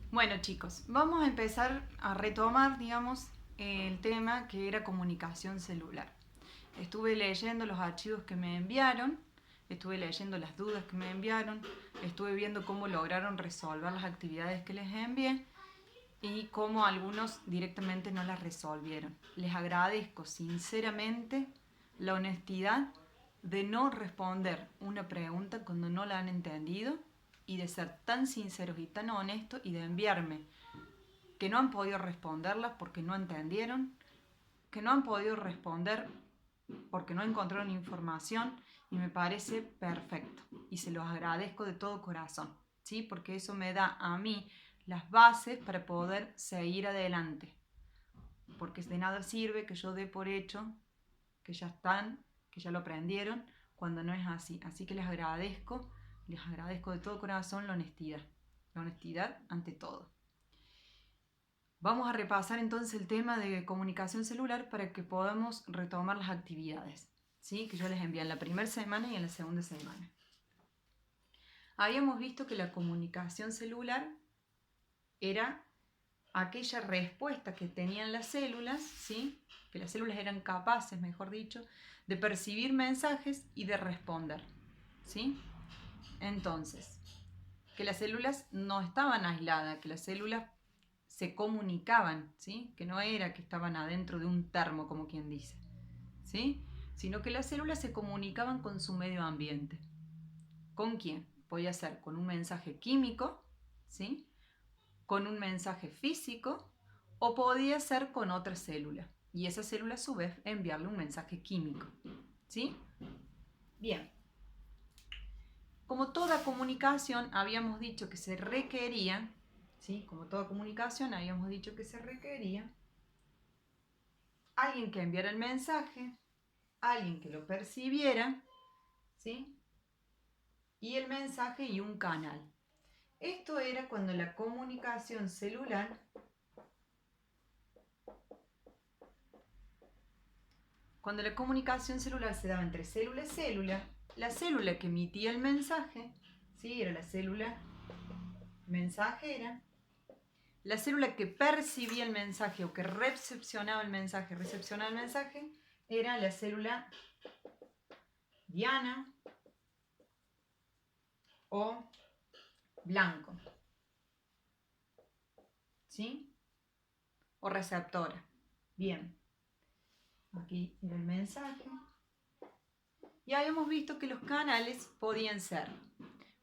Bueno, chicos, vamos a empezar a retomar, digamos, el tema que era comunicación celular. Estuve leyendo los archivos que me enviaron, estuve leyendo las dudas que me enviaron, estuve viendo cómo lograron resolver las actividades que les envié y cómo algunos directamente no las resolvieron. Les agradezco sinceramente la honestidad de no responder una pregunta cuando no la han entendido y de ser tan sinceros y tan honestos y de enviarme que no han podido responderlas porque no entendieron, que no han podido responder porque no encontraron información y me parece perfecto y se los agradezco de todo corazón, ¿sí? Porque eso me da a mí las bases para poder seguir adelante, porque de nada sirve que yo dé por hecho que ya están, que ya lo aprendieron, cuando no es así. Así que les agradezco de todo corazón la honestidad ante todo. Vamos a repasar entonces el tema de comunicación celular para que podamos retomar las actividades, ¿sí? Que yo les envié en la primera semana y en la segunda semana. Habíamos visto que la comunicación celular era aquella respuesta que tenían las células, ¿sí? Que las células eran capaces, mejor dicho, de percibir mensajes y de responder, ¿sí? Entonces, que las células no estaban aisladas, que las células se comunicaban, ¿sí? Que no era que estaban adentro de un termo, como quien dice, ¿sí? Sino que las células se comunicaban con su medio ambiente. ¿Con quién? Podía ser con un mensaje químico, ¿sí? Con un mensaje físico o podía ser con otra célula. Y esa célula a su vez enviarle un mensaje químico, ¿sí? Bien. Como toda comunicación habíamos dicho que se requería, ¿sí? Como toda comunicación habíamos dicho que se requería alguien que enviara el mensaje, alguien que lo percibiera, ¿sí? Y el mensaje y un canal. Esto era cuando la comunicación celular, se daba entre célula y célula, la célula que emitía el mensaje, ¿sí? Era la célula mensajera. La célula que percibía el mensaje o que recepcionaba el mensaje, era la célula diana o blanco, ¿sí? O receptora. Bien, aquí era el mensaje. Y habíamos visto que los canales podían ser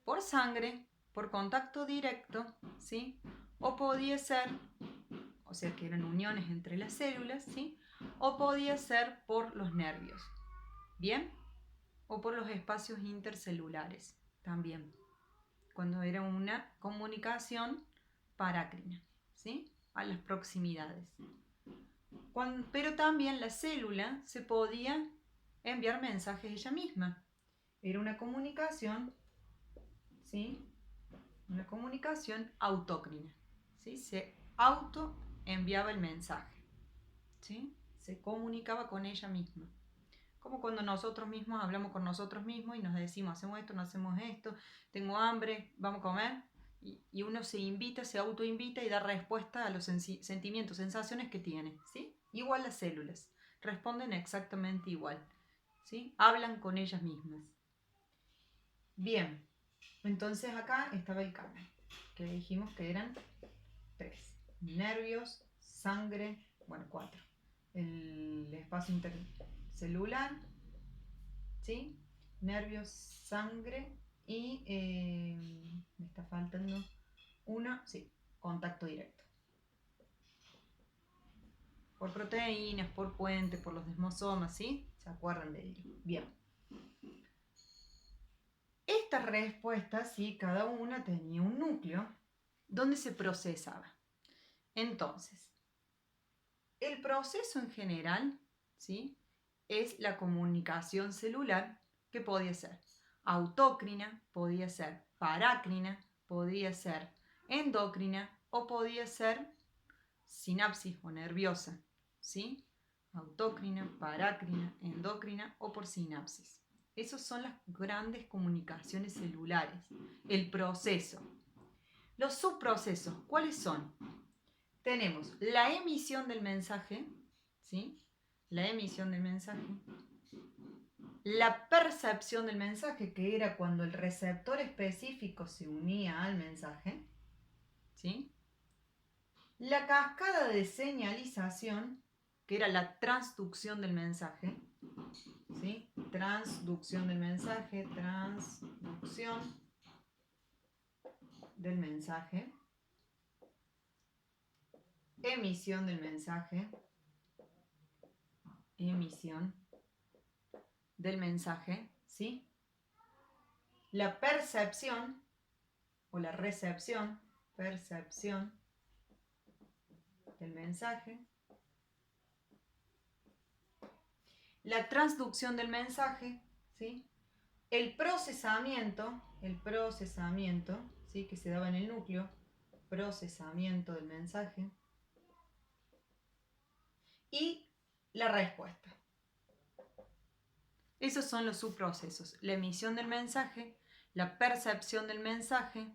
por sangre, por contacto directo, ¿sí? O podía ser, o sea que eran uniones entre las células, ¿sí? O podía ser por los nervios, ¿bien? O por los espacios intercelulares, también, cuando era una comunicación parácrina, ¿sí? A las proximidades. Pero también la célula se podía enviar mensajes ella misma. Era una comunicación, ¿sí? Una comunicación autócrina, ¿sí? Se auto enviaba el mensaje, ¿sí? Se comunicaba con ella misma. Como cuando nosotros mismos hablamos con nosotros mismos y nos decimos, hacemos esto, no hacemos esto, tengo hambre, vamos a comer. Y uno se invita, se autoinvita y da respuesta a los sentimientos, sensaciones que tiene, ¿sí? Igual las células, responden exactamente igual, ¿sí? Hablan con ellas mismas. Bien, entonces acá estaba el canal, que dijimos que eran 3. Nervios, sangre, bueno, 4. El espacio intercelular, ¿sí? Nervios, sangre y me está faltando uno, sí, contacto directo. Por proteínas, por puentes, por los desmosomas, ¿sí? ¿Se acuerdan de ello? Bien. Estas respuestas, sí, cada una tenía un núcleo donde se procesaba. Entonces, el proceso en general, ¿sí? Es la comunicación celular que podía ser autócrina, podía ser parácrina, podía ser endocrina o podía ser sinapsis o nerviosa, ¿sí? Autócrina, parácrina, endocrina o por sinapsis. Esas son las grandes comunicaciones celulares, el proceso. Los subprocesos, ¿cuáles son? Tenemos la emisión del mensaje, ¿sí? La emisión del mensaje. La percepción del mensaje, que era cuando el receptor específico se unía al mensaje, ¿sí? La cascada de señalización, que era la transducción del mensaje, ¿sí? Transducción del mensaje, transducción del mensaje, emisión del mensaje, emisión del mensaje, ¿sí? La percepción o la recepción, percepción del mensaje, la transducción del mensaje, ¿sí? El procesamiento, ¿sí? Que se daba en el núcleo, procesamiento del mensaje, y la respuesta. Esos son los subprocesos: la emisión del mensaje, la percepción del mensaje,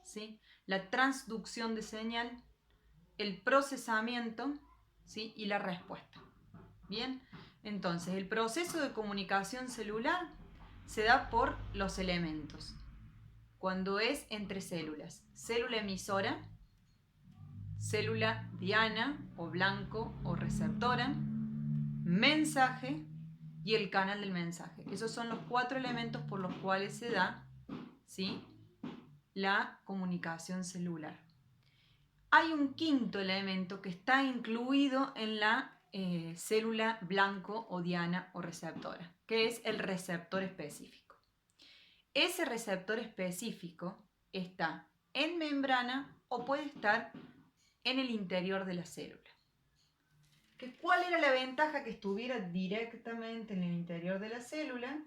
¿sí? La transducción de señal, el procesamiento, ¿sí? Y la respuesta. Bien, entonces el proceso de comunicación celular se da por los elementos. Cuando es entre células: célula emisora, célula diana o blanco o receptora, mensaje y el canal del mensaje. Esos son los 4 elementos por los cuales se da, ¿sí?, la comunicación celular. Hay un quinto elemento que está incluido en la célula blanco o diana o receptora, que es el receptor específico. Ese receptor específico está en membrana o puede estar en el interior de la célula. ¿Cuál era la ventaja que estuviera directamente en el interior de la célula?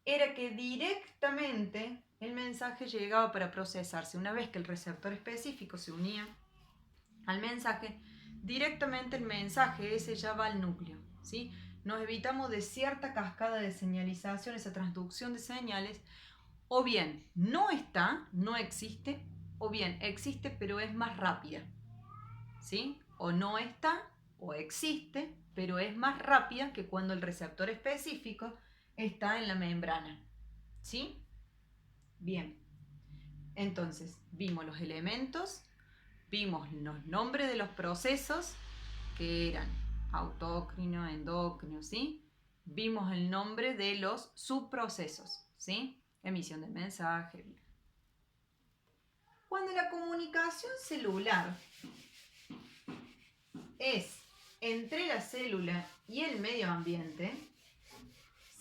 Era que directamente el mensaje llegaba para procesarse. Una vez que el receptor específico se unía al mensaje, directamente el mensaje ese ya va al núcleo, ¿sí? Nos evitamos de cierta cascada de señalización, esa transducción de señales, o bien no está, no existe, o bien existe pero es más rápida, ¿sí? O no está, o existe, pero es más rápida que cuando el receptor específico está en la membrana, ¿sí? Bien, entonces vimos los elementos, vimos los nombres de los procesos, que eran autócrino, endócrino, ¿sí? Vimos el nombre de los subprocesos, ¿sí? Emisión de mensaje. Cuando la comunicación celular es entre la célula y el medio ambiente,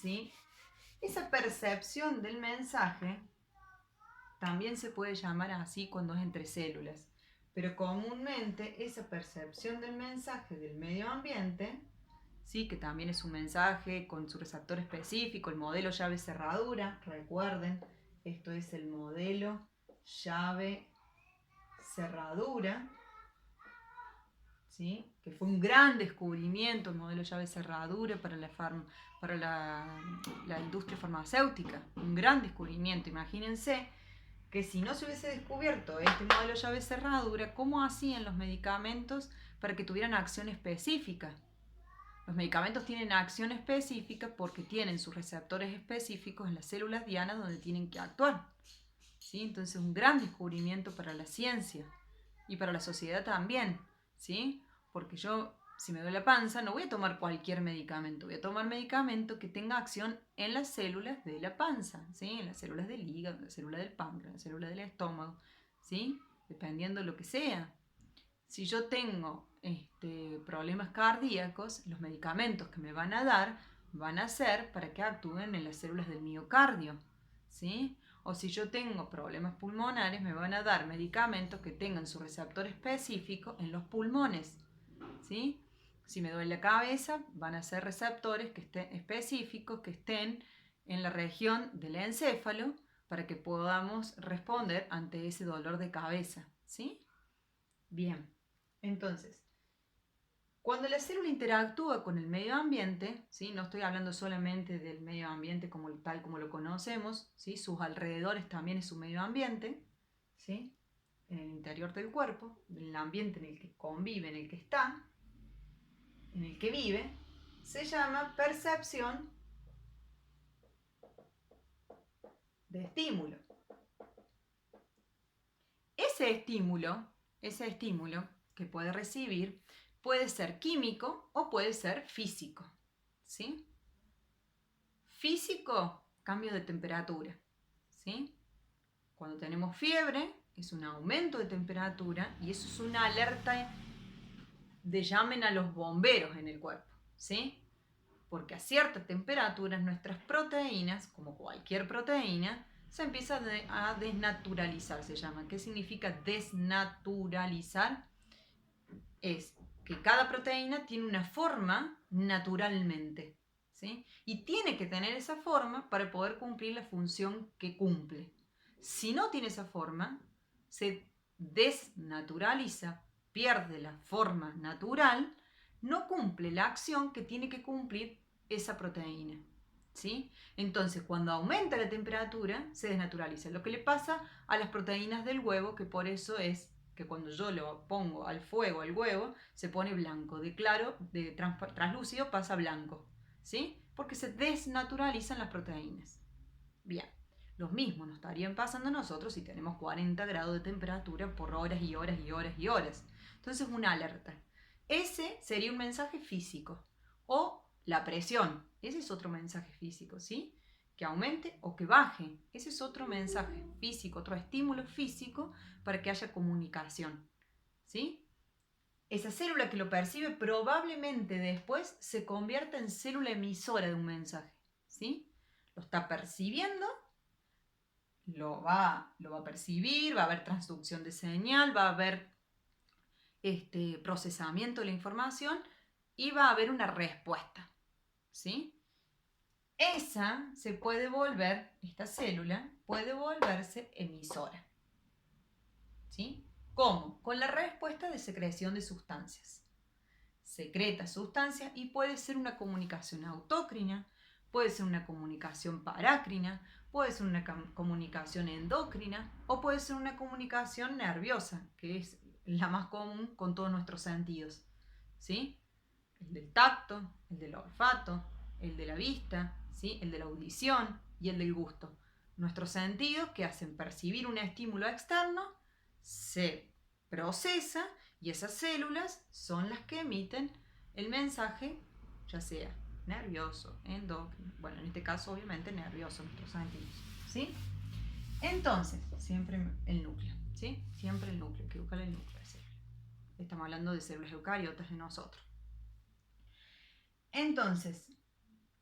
¿sí?, esa percepción del mensaje también se puede llamar así cuando es entre células, pero comúnmente esa percepción del mensaje del medio ambiente, ¿sí?, que también es un mensaje con su receptor específico, el modelo llave-cerradura, recuerden, esto es el modelo llave-cerradura, ¿sí?, que fue un gran descubrimiento el modelo llave-cerradura para la industria farmacéutica, un gran descubrimiento. Imagínense que si no se hubiese descubierto este modelo llave-cerradura, ¿cómo hacían los medicamentos para que tuvieran acción específica? Los medicamentos tienen acción específica porque tienen sus receptores específicos en las células dianas donde tienen que actuar, ¿sí? Entonces, un gran descubrimiento para la ciencia y para la sociedad también, ¿sí? Porque yo, si me duele la panza, no voy a tomar cualquier medicamento, voy a tomar medicamento que tenga acción en las células de la panza, ¿sí? En las células del hígado, en la célula del páncreas, en la célula del estómago, ¿sí? Dependiendo de lo que sea. Si yo tengo problemas cardíacos, los medicamentos que me van a dar van a ser para que actúen en las células del miocardio, ¿sí? O si yo tengo problemas pulmonares, me van a dar medicamentos que tengan su receptor específico en los pulmones, ¿sí? Si me duele la cabeza, van a ser receptores que estén específicos, que estén en la región del encéfalo para que podamos responder ante ese dolor de cabeza, ¿sí? Bien, entonces, Cuando la célula interactúa con el medio ambiente, ¿sí? No estoy hablando solamente del medio ambiente como, tal como lo conocemos, ¿sí? Sus alrededores también es su medio ambiente, ¿sí? En el interior del cuerpo, en el ambiente en el que convive, en el que está, en el que vive, se llama percepción de estímulo. Ese estímulo que puede recibir puede ser químico o puede ser físico, ¿sí? Físico, cambio de temperatura, ¿sí? Cuando tenemos fiebre, es un aumento de temperatura y eso es una alerta de llamen a los bomberos en el cuerpo, ¿sí? Porque a ciertas temperaturas nuestras proteínas, como cualquier proteína, se empiezan a desnaturalizar, se llama. ¿Qué significa desnaturalizar? Es que cada proteína tiene una forma naturalmente, ¿sí? Y tiene que tener esa forma para poder cumplir la función que cumple. Si no tiene esa forma, se desnaturaliza, pierde la forma natural, no cumple la acción que tiene que cumplir esa proteína, ¿sí? Entonces, cuando aumenta la temperatura, se desnaturaliza. Lo que le pasa a las proteínas del huevo, que por eso es que cuando yo lo pongo al fuego al huevo, se pone blanco, de claro, de translúcido pasa blanco, ¿sí? Porque se desnaturalizan las proteínas. Bien, lo mismo nos estarían pasando a nosotros si tenemos 40 grados de temperatura por horas y horas y horas y horas. Entonces, una alerta. Ese sería un mensaje físico. O la presión, ese es otro mensaje físico, ¿sí? Que aumente o que baje. Ese es otro mensaje físico, otro estímulo físico para que haya comunicación, ¿sí? Esa célula que lo percibe probablemente después se convierta en célula emisora de un mensaje, ¿sí? Lo está percibiendo, lo va a percibir, va a haber transducción de señal, va a haber procesamiento de la información y va a haber una respuesta, ¿sí? Esta célula puede volverse emisora, ¿sí? ¿Cómo? Con la respuesta de secreción de sustancias. Secreta sustancias y puede ser una comunicación autócrina, puede ser una comunicación parácrina, puede ser una comunicación endocrina o puede ser una comunicación nerviosa, que es la más común con todos nuestros sentidos, ¿sí? El del tacto, el del olfato, el de la vista, ¿sí? El de la audición y el del gusto. Nuestros sentidos que hacen percibir un estímulo externo se procesa y esas células son las que emiten el mensaje, ya sea nervioso, endocrino, bueno, en este caso obviamente nervioso, nuestros sentidos, ¿sí? Entonces, siempre el núcleo, ¿sí? Siempre el núcleo, hay que buscar el núcleo de célula. Estamos hablando de células eucariotas de nosotros. Entonces,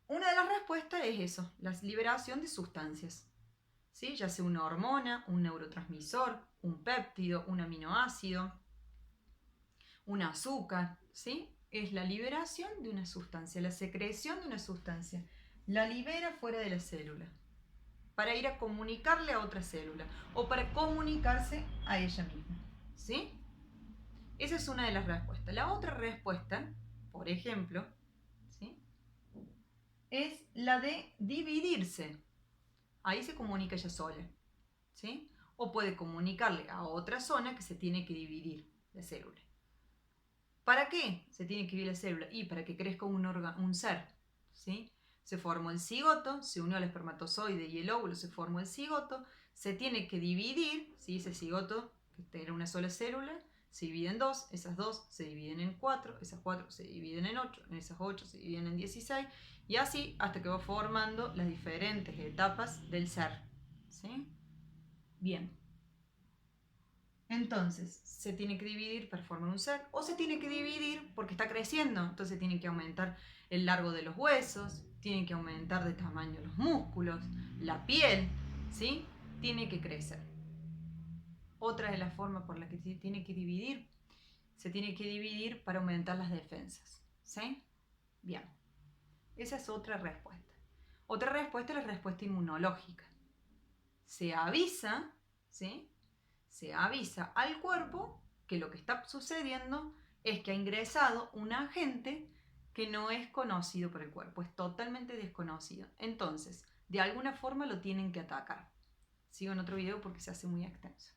una de las respuestas es eso, la liberación de sustancias, ¿sí? Ya sea una hormona, un neurotransmisor, un péptido, un aminoácido, un azúcar, ¿sí? Es la liberación de una sustancia, la secreción de una sustancia. La libera fuera de la célula para ir a comunicarle a otra célula o para comunicarse a ella misma, ¿sí? Esa es una de las respuestas. La otra respuesta, por ejemplo, ¿sí? Es la de dividirse. Ahí se comunica ella sola, ¿sí? O puede comunicarle a otra zona que se tiene que dividir la célula. ¿Para qué se tiene que dividir la célula? Y para que crezca un ser, ¿sí? Se formó el cigoto, se unió al espermatozoide y el óvulo, se formó el cigoto, se tiene que dividir, ¿sí? Ese cigoto, que era una sola célula, se divide en dos, esas dos se dividen en cuatro, esas cuatro se dividen en ocho, esas ocho se dividen en 16, y así hasta que va formando las diferentes etapas del ser, ¿sí? Bien. Entonces, se tiene que dividir para formar un ser, o se tiene que dividir porque está creciendo, entonces tiene que aumentar el largo de los huesos, tiene que aumentar de tamaño los músculos, la piel, ¿sí? Tiene que crecer. Otra de las formas por las que se tiene que dividir para aumentar las defensas, ¿sí? Bien, esa es otra respuesta. Otra respuesta es la respuesta inmunológica. Se avisa, ¿sí? Se avisa al cuerpo que lo que está sucediendo es que ha ingresado un agente que no es conocido por el cuerpo, es totalmente desconocido. Entonces, de alguna forma lo tienen que atacar. Sigo en otro video porque se hace muy extenso.